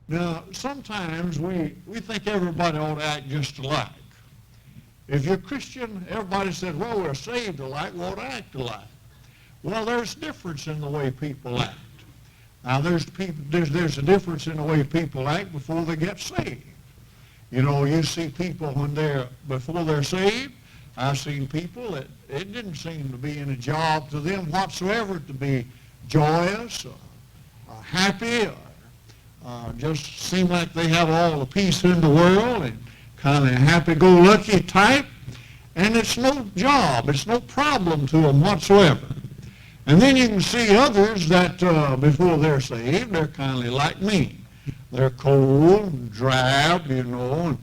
Now, sometimes we think everybody ought to act just alike. If you're Christian, everybody said, well, we're saved alike, we ought to act alike. Well, there's difference in the way people act. Now, there's a difference in the way people act before they get saved. You know, you see people before they're saved. I've seen people that it didn't seem to be any job to them whatsoever to be joyous or happy or just seem like they have all the peace in the world and kind of happy-go-lucky type. And it's no job, it's no problem to them whatsoever. And then you can see others that before they're saved, they're kind of like me. They're cold and drab, you know,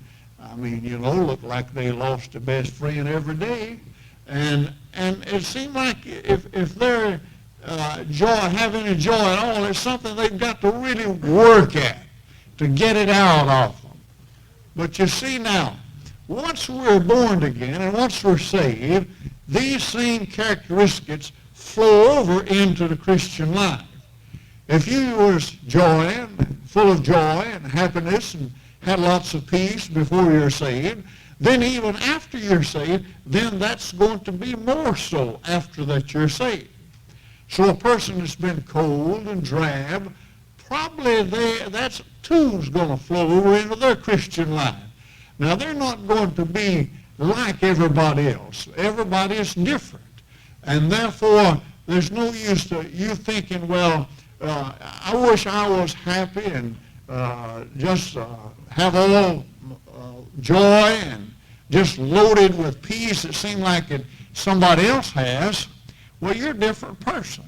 and look like they lost their best friend every day. And it seems like if they're have any joy at all, it's something they've got to really work at to get it out of them. But you see now, once we're born again and once we're saved, these same characteristics flow over into the Christian life. If you was full of joy and happiness and had lots of peace before you're saved, then even after you're saved, then that's going to be more so after that you're saved. So a person that's been cold and drab, probably that's too's going to flow over into their Christian life. Now, they're not going to be like everybody else. Everybody is different. And therefore, there's no use to you thinking, well, I wish I was happy and just have all joy and just loaded with peace. It seems like somebody else has. Well, you're a different person.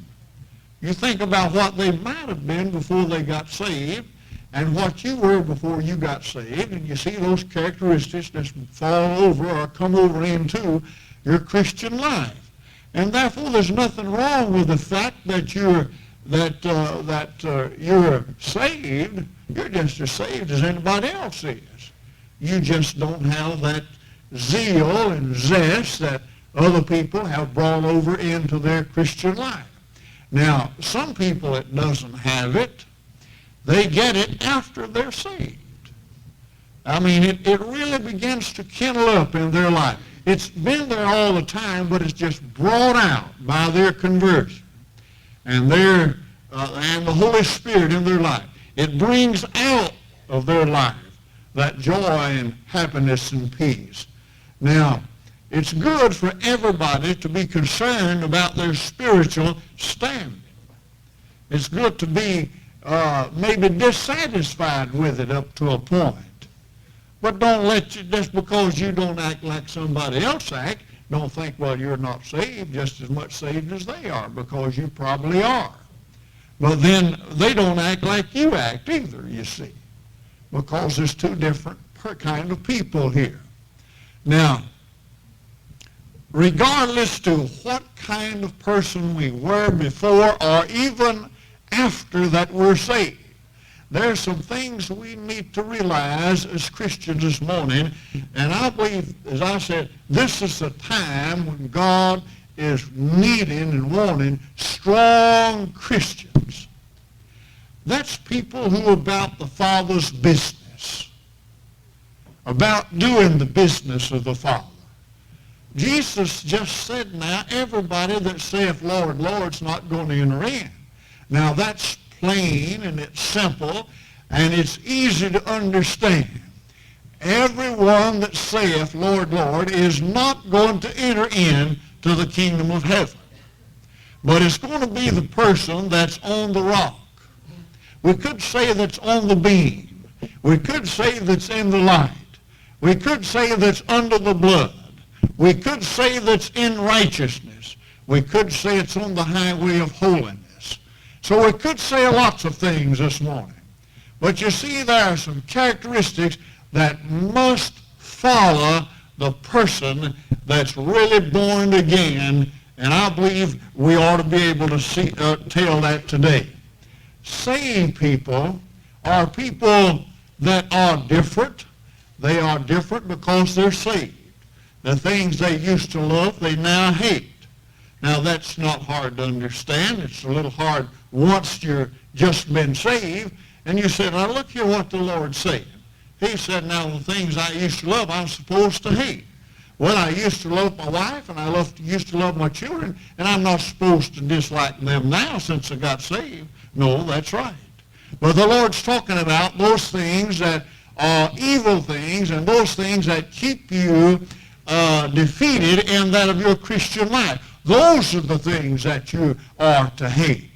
You think about what they might have been before they got saved and what you were before you got saved, and you see those characteristics that fall over or come over into your Christian life. And therefore, there's nothing wrong with the fact that you're saved. You're just as saved as anybody else is. You just don't have that zeal and zest that other people have brought over into their Christian life. Now, some people that doesn't have it, they get it after they're saved. I mean, it really begins to kindle up in their life. It's been there all the time, but it's just brought out by their conversion and the Holy Spirit in their life. It brings out of their life that joy and happiness and peace. Now, it's good for everybody to be concerned about their spiritual standing. It's good to be maybe dissatisfied with it up to a point. But don't let you, just because you don't act like somebody else acts, don't think, well, you're not saved, just as much saved as they are, because you probably are. But then they don't act like you act either, you see, because there's two different kind of people here. Now, regardless to what kind of person we were before or even after that we're saved, there's some things we need to realize as Christians this morning, and I believe, as I said, this is a time when God is needing and wanting strong Christians. That's people who are about the Father's business, about doing the business of the Father. Jesus just said now, everybody that saith, Lord, Lord's not going to enter in. Now that's plain and it's simple and it's easy to understand. Everyone that saith, Lord, Lord, is not going to enter in to the kingdom of heaven. But it's going to be the person that's on the rock. We could say that's on the beam. We could say that's in the light. We could say that's under the blood. We could say that's in righteousness. We could say it's on the highway of holiness. So we could say lots of things this morning. But you see, there are some characteristics that must follow the person that's really born again, and I believe we ought to be able to tell that today. Saved people are people that are different. They are different because they're saved. The things they used to love, they now hate. Now, that's not hard to understand. It's a little hard once you're just been saved, And you said, now look here what the Lord said. He said, now the things I used to love, I'm supposed to hate. Well, I used to love my wife, and I used to love my children, and I'm not supposed to dislike them now since I got saved. No, that's right. But the Lord's talking about those things that are evil things and those things that keep you defeated in that of your Christian life. Those are the things that you are to hate.